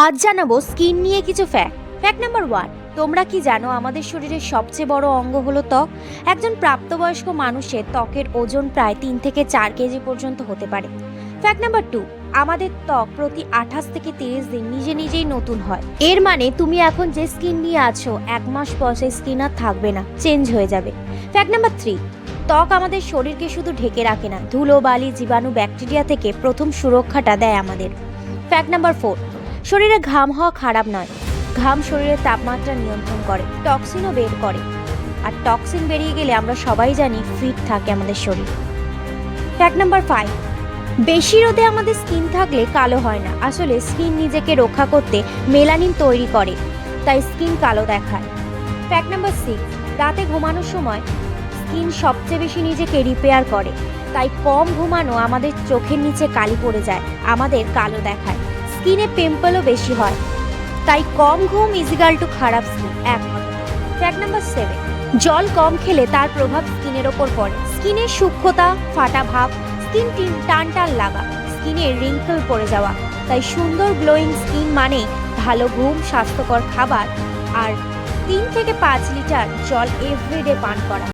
আজ জানাবো স্কিন নিয়ে কিছু ফ্যাক্ট। ফ্যাক্ট নাম্বার 1, তোমরা কি জানো আমাদের শরীরের সবচেয়ে বড় অঙ্গ হলো ত্বক। একজন প্রাপ্তবয়স্ক মানুষের ত্বকের ওজন প্রায় 3 থেকে 4 কেজি পর্যন্ত হতে পারে। ফ্যাক্ট নাম্বার 2, আমাদের ত্বক প্রতি 28 থেকে 30 দিন নিজে নিজেই নতুন হয়। এর মানে তুমি এখন যে স্কিন নিয়ে আছো 1 মাস পর সেই স্কিন আর থাকবে না, চেঞ্জ হয়ে যাবে। ফ্যাক্ট নাম্বার 3, ত্বক আমাদের শরীরকে শুধু ঢেকে রাখে না, ধুলো, বালি, জীবাণু, ব্যাকটেরিয়া থেকে প্রথম সুরক্ষাটা দেয় আমাদের। ফ্যাক্ট নাম্বার 4, শরীরে ঘাম হওয়া খারাপ নয়, ঘাম শরীরের তাপমাত্রা নিয়ন্ত্রণ করে, টক্সিনও বের করে, আর টক্সিন বেরিয়ে গেলে আমরা সবাই জানি ফিট থাকে আমাদের শরীর। ফ্যাক্ট নাম্বার 5, বেশি রোদে আমাদের স্কিন থাকলে কালো হয় না, আসলে স্কিন নিজেকে রক্ষা করতে মেলানিন তৈরি করে, তাই স্কিন কালো দেখায়। ফ্যাক্ট নাম্বার 6, রাতে ঘুমানোর সময় স্কিন সবচেয়ে বেশি নিজেকে রিপেয়ার করে, তাই কম ঘুমানো আমাদের চোখের নিচে কালি পড়ে যায়, আমাদের কালো দেখায়। স্কিনে পিম্পলও বেশি হয়, তাই কম ঘুম ইজিক্যাল টু খারাপ স্কিন। ফ্যাক্ট নাম্বার 7, জল কম খেলে তার প্রভাব স্কিনের ওপর পড়ে, স্কিনের সূক্ষ্মতা, ফাটা ভাব, স্কিন টান টান লাগা, স্কিনে রিঙ্কল পড়ে যাওয়া। তাই সুন্দর গ্লোয়িং স্কিন মানে ভালো ঘুম, স্বাস্থ্যকর খাবার আর 3 থেকে 5 লিটার জল এভরিডে পান করা।